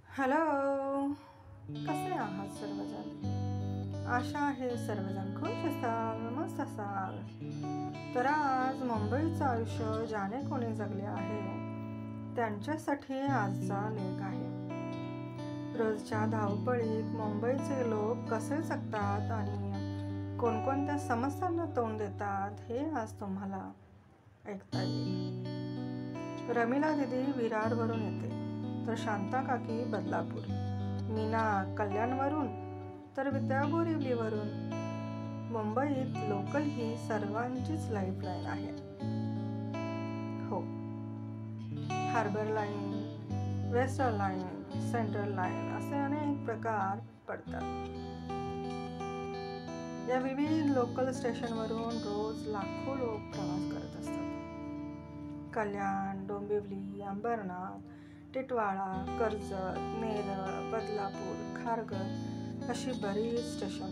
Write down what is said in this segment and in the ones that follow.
Hello. कसे आहात सर्वजण? आशा आहे सर्वजण खुश असाल, मस्त असाल. तर आज मुंबईचं आयुष्य ज्याने कोणी जगले आहे त्यांच्यासाठी आजचा लेख आहे. रोजच्या धावपळीत मुंबईचे लोक कसे जगतात आणि कोणकोणत्या समस्यांना तोंड देतात हे आज तुम्हाला ऐकता येईल. रमिला दिदी विरारवरून येते, तर शांता काकी बदलापूर, मीना कल्याणवरून, तर विद्या बोरिवलीवरून. मुंबईत लोकल ही सर्वांचीच लाईफलाईन आहे. हो, harbour line, western line, central line असे अनेक प्रकार पडतात. या विविध लोकल स्टेशनवरून रोज लाखो लोक प्रवास करत असतात. कल्याण, डोंबिवली, अंबरनाथ, टिटवाळा, कर्जत, नेरळ, बदलापूर, खारघर अशी बरीच स्टेशन.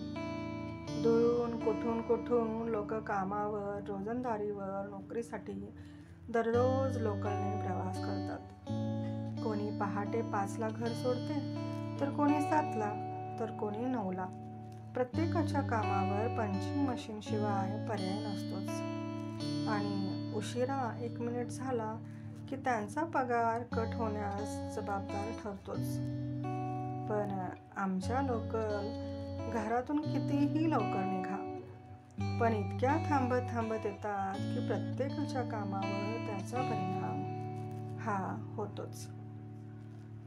दुरून कुठून लोक कामावर, रोजंदारीवर, नोकरीसाठी दररोज लोकलने प्रवास करतात. कोणी पहाटे 5ला घर सोडते, तर कोणी 7ला, तर कोणी 9ला. प्रत्येकाच्या कामावर पंचिंग मशीन शिवाय पर्याय नसतोच. आणि उशिरा 1 मिनिट झाला की त्यांचा पगार कट होण्यास जबाबदार ठरतोच. पण आमच्या लोकल घरातून कितीही लवकर निघा, पण इतक्या थांबत येतात की प्रत्येकाच्या कामावर त्याचा परिणाम हा होतोच.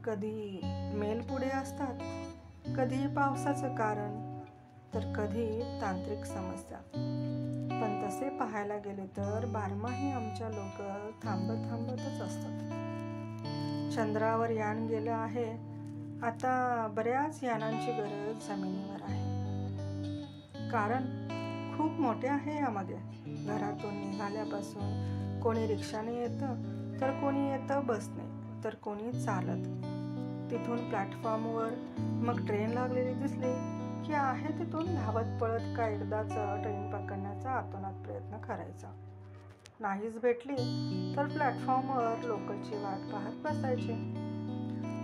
कधी मेल पुढे असतात, कधी पावसाचं कारण, तर कधी तांत्रिक समस्या. पण तसे पाहायला गेले तर बारमाही आमच्या लोकल थांबतच असतात. चंद्रावर यान गेलं आहे, आता बऱ्याच यानांची गरज जमिनीवर आहे. कारण खूप मोठे आहे यामागे. घरातून निघाल्यापासून कोणी रिक्षाने येतं, तर कोणी येतं बसने, तर कोणी चालत. तिथून प्लॅटफॉर्मवर मग ट्रेन लागलेली दिसली की आहे तिथून धावत पळत का एकदाच ट्रेन पकडण्याचा आतोनात प्रयत्न करायचा. नाहीच भेटली तर प्लॅटफॉर्मवर लोकलची वाट पाहत बसायची.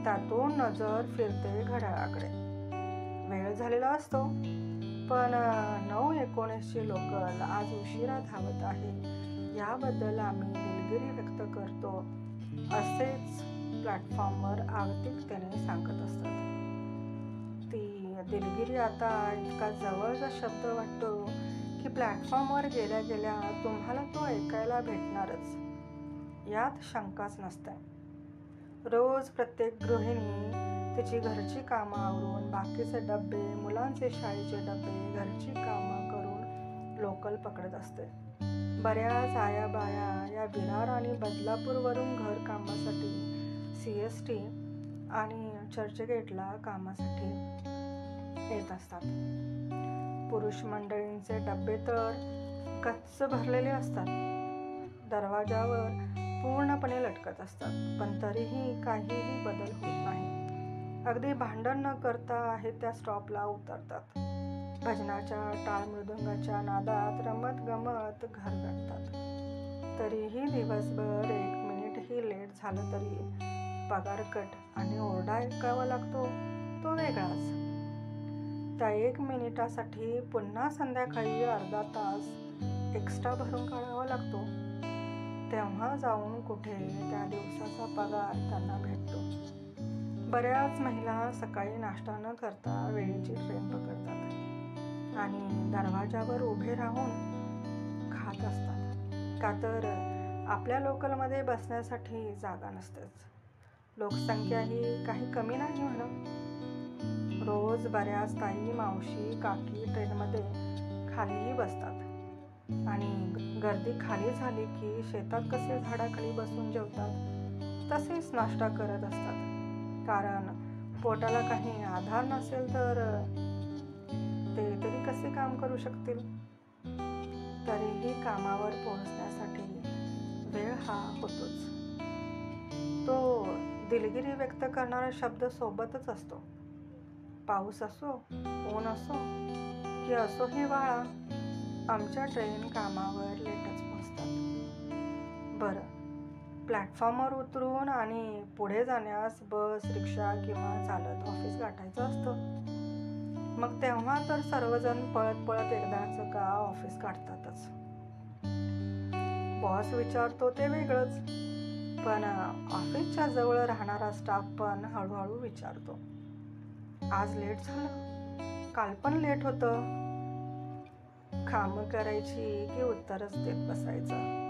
त्यातून नजर फिरते घड्याळाकडे. वेळ झालेला असतो, पण 9:19ची लोकल आज उशिरा धावत आहे याबद्दल आम्ही दिलगिरी व्यक्त करतो, असेच प्लॅटफॉर्मवर आर्थिकतेने सांगत असतात. ती दिलगिरी आता इतका जवळचा शब्द वाटतो की प्लॅटफॉर्मवर गेल्या तुम्हाला तो ऐकायला भेटणारच, यात शंकाच नसते. रोज प्रत्येक गृहिणी तिची घरची कामं आवरून, बाकीचे डबे, मुलांचे शाळेचे डबे, घरची कामं करून लोकल पकडत असते. बऱ्याच आया-बाया या विरार आणि बदलापूरवरून घर कामासाठी, CST आणि चर्चगेटला कामासाठी येत असतात. पुरुष मंडळींचे डबे तर गच्च भरलेले असतात, दरवाजावर पूर्णपणे लटकत असतात, पण तरीही काहीही बदल होत नाही. अगदी भांडण न करता आहे त्या स्टॉपला उतरतात. भजनाच्या टाळ मृदुंगाच्या नादात रमत गमत घर गाठतात. तरीही दिवसभर 1 मिनिटही लेट झालं तरी पगार कट आणि ओरडा ऐकावा लागतो, तो वेगळाच. त्या 1 मिनिटासाठी पुन्हा संध्याकाळी अर्धा तास एक्स्ट्रा भरून काढावा लागतो. तेव्हा जाऊन कुठे त्या दिवसाचा पगार त्यांना भेटतो. बऱ्याच महिला सकाळी नाश्ता न करता वेळेची ट्रेन पकडतात आणि दरवाजावर उभे राहून खात असतात. का तर आपल्या लोकलमध्ये बसण्यासाठी जागा नसतेच. लोकसंख्याही काही कमी नाही म्हणा. रोज बऱ्याच ताई, मावशी, काकी ट्रेनमध्ये खालीही बसतात आणि गर्दी खाली झाली की शेतात कसे झाडाखाली बसून जेवतात तसेच नाश्ता करत असतात. कारण पोटाला काही आधार नसेल तर ते तरी कसे काम करू शकतील. तरीही कामावर पोहोचण्यासाठी वेळ हा होतोच. तो दिलगिरी व्यक्त करणारा शब्द सोबतच असतो. पाऊस असो, ऊन असो की असो हिवाळा, आमच्या ट्रेन कामावर लेटच पोहोचतात. बरं, प्लॅटफॉर्मवर उतरून आणि पुढे जाण्यास बस, रिक्षा किंवा चालत ऑफिस गाठायचं असतं. मग तेव्हा तर सर्वजण पळत पळत एकदाच का ऑफिस गाठतातच. बॉस विचारतो ते वेगळंच, पण ऑफिसच्या जवळ राहणारा स्टाफ पण हळूहळू विचारतो, आज लेट झालं, काल पण लेट होतं. कामं करायची की उत्तरच देत बसायचं.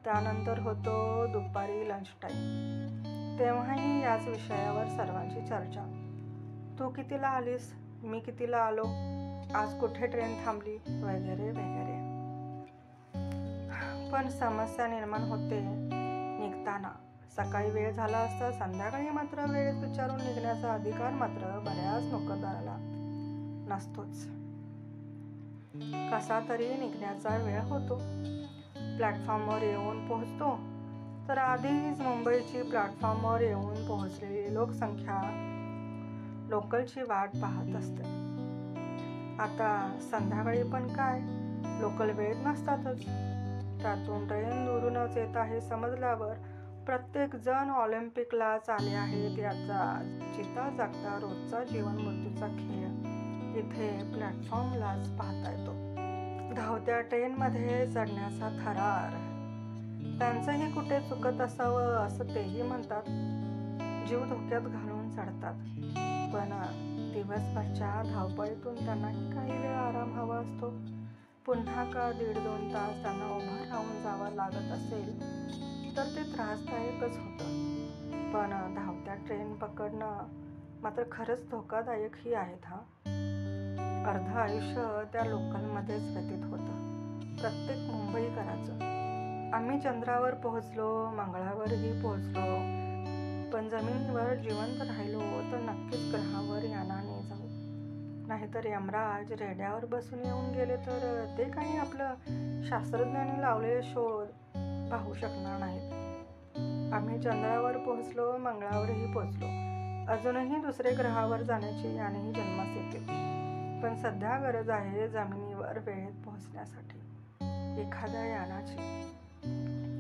त्यानंतर होतो दुपारी लंच टाईम. तेव्हाही याच विषयावर सर्वांची चर्चा. तू कितीला आलीस, मी कितीला आलो, आज कुठे ट्रेन थांबली, वगैरे वगैरे. पण समस्या निर्माण होते निघताना. सकाळी वेळ झाला असता, संध्याकाळी मात्र वेळेत विचारून निघण्याचा अधिकार मात्र बऱ्याच नोकरदाराला नसतोच. कसा तरी निघण्याचा वेळ होतो. प्लॅटफॉर्मवर येऊन पोहोचतो तर आधीच मुंबईची प्लॅटफॉर्मवर येऊन पोहोचलेली लोकसंख्या लोकलची वाट पाहत असते. आता संध्याकाळी पण काय, लोकल वेळेत नसतातच. त्यातून ट्रेन दुरूनच येत आहे समजल्यावर प्रत्येक जण ऑलिम्पिकलाच आले आहेत याचा चिता जागता रोजचा जीवन मृत्यूचा खेळ इथे प्लॅटफॉर्मलाच पाहता येतो. धावत्या ट्रेनमध्ये चढण्याचा थरार, त्यांचंही कुठे चुकत असावं असं तेही म्हणतात. जीव धोक्यात घालून चढतात, पण दिवसभरच्या धावपळीतून त्यांनाही काही वेळ आराम हवा असतो. पुन्हा का 1.5-2 तास त्यांना उभं राहून जावं लागत असेल तर ते त्रासदायकच होतं. पण धावत्या ट्रेन पकडणं मात्र खरंच धोकादायकही आहेत हा. अर्ध आयुष्य त्या लोकलमध्येच व्यतीत होतं प्रत्येक मुंबईकराचं. आम्ही चंद्रावर पोहोचलो, मंगळावरही पोहोचलो, पण जमिनीवर जिवंत राहिलो तर नक्कीच ग्रहावर यानाने जाऊ. नाहीतर यमराज रेड्यावर बसून येऊन गेले तर ते काही आपलं शास्त्रज्ञांनी लावलेले शोध पाहू शकणार नाहीत. आम्ही चंद्रावर पोहोचलो, मंगळावरही पोहोचलो, अजूनही दुसरे ग्रहावर जाण्याची यानेही जन्मास येतील. पण सध्या गरज आहे जमिनीवर वेळेत पोहोचण्यासाठी एखाद्या यानाची.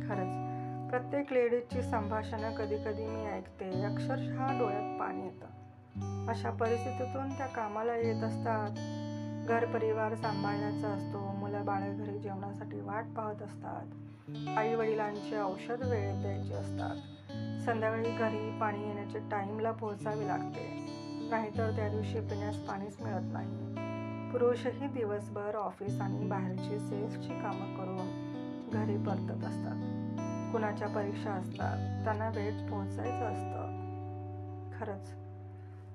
खरंच प्रत्येक लेडीजची संभाषणं कधी कधी मी ऐकते, अक्षरशः डोळ्यात पाणी येतं. अशा परिस्थितीतून त्या कामाला येत असतात. घर परिवार सांभाळण्याचा असतो, मुलं बाळं घरी जेवणासाठी वाट पाहत असतात, आई वडिलांचे औषध वेळेत द्यायचे असतात, संध्याकाळी घरी पाणी येण्याचे टाईमला पोहोचावे लागते, नाहीतर त्या दिवशी पिण्यास पाणीच मिळत नाही. पुरुषही दिवसभर ऑफिस आणि बाहेरची सेल्सची कामं करून घरी परतत असतात. कुणाच्या परीक्षा असतात, त्यांना वेळेत पोहोचायचं असतं. खरंच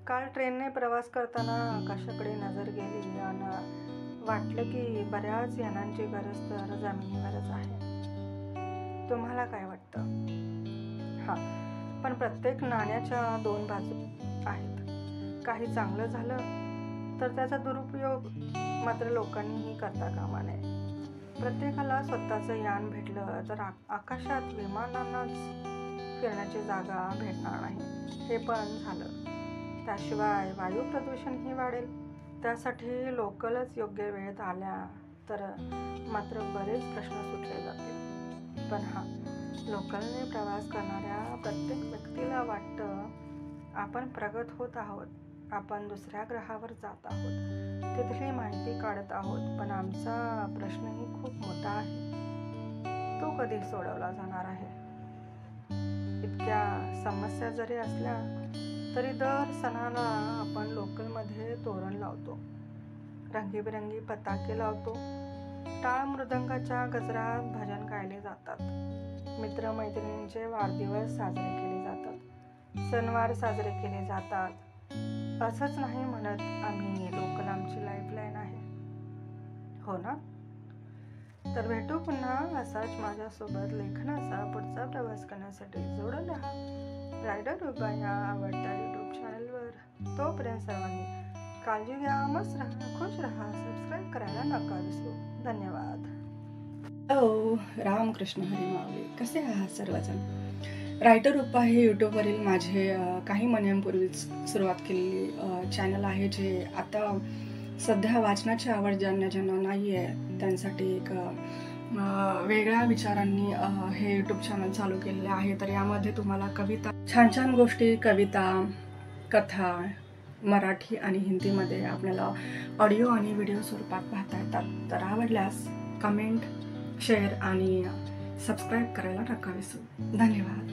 काल ट्रेनने प्रवास करताना आकाशाकडे नजर गेली आणि वाटलं की बऱ्याच यानांची गरज तर जमिनीवरच आहे. तुम्हाला काय वाटतं? पण प्रत्येक नाण्याच्या 2 बाजू आहेत. काही चांगलं झालं तर त्याचा दुरुपयोग मात्र लोकांनीही करता कामा नये. प्रत्येकाला स्वतःचं यान भेटलं तर आकाशात विमानांनाच फिरण्याची जागा भेटणार नाही, हे पण झालं. त्याशिवाय वायू प्रदूषणही वाढेल. त्यासाठी लोकलच योग्य वेळेत आल्या तर मात्र बरेच प्रश्न सुटले जातील. पण लोकलने प्रवास करणाऱ्या प्रत्येक व्यक्तीला वाटतं आपण प्रगत होत आहोत, आपण दुसऱ्या ग्रहावर जात आहोत, तिथली माहिती काढत आहोत. पण आमचा प्रश्नही खूप मोठा आहे, तो कधी सोडवला जाणार आहे? इतक्या समस्या जरी असल्या तरी दर सणाला आपण लोकलमध्ये तोरण लावतो, रंगीबिरंगी पताके लावतो, टाळ मृदंगाच्या गजरात भजन गायले जातात, मित्रमैत्रिणींचे वाढदिवस साजरे केले जातात, सणवार साजरे केले जातात. असंच नाही म्हणत आम्ही लोकल आमची लाईफलाईन आहे, हो ना? तर भेटू पुन्हा असाच माझ्यासोबत लेखनाचा पुढचा प्रवास करण्यासाठी जोडून राहा रायडर रुपा या आवडत्या यूट्यूब चॅनलवर. तोपर्यंत सर्वांनी काळजी घ्या, मस्त राहा, खुश राहा, सबस्क्राईब करायला नका विसरू. धन्यवाद. हॅलो, रामकृष्ण हरी माऊली. कसे आहात सर्वजण? रायटर रुपा हे यूट्यूबवरील माझे काही महिन्यांपूर्वीच सुरुवात केलेली चॅनल आहे, जे आता सध्या वाचनाची आवड ज्यांना नाही आहे त्यांसाठी एक वेगळ्या विचारांनी हे यूट्यूब चॅनल चालू केलेले आहे. तर यामध्ये तुम्हाला कविता, छान छान गोष्टी, कविता, कथा मराठी आणि हिंदीमध्ये आपल्याला ऑडिओ आणि व्हिडिओ स्वरूपात पाहता येतात. तर आवडल्यास कमेंट, शेअर आणि सबस्क्राईब करायला नका विसरू. धन्यवाद.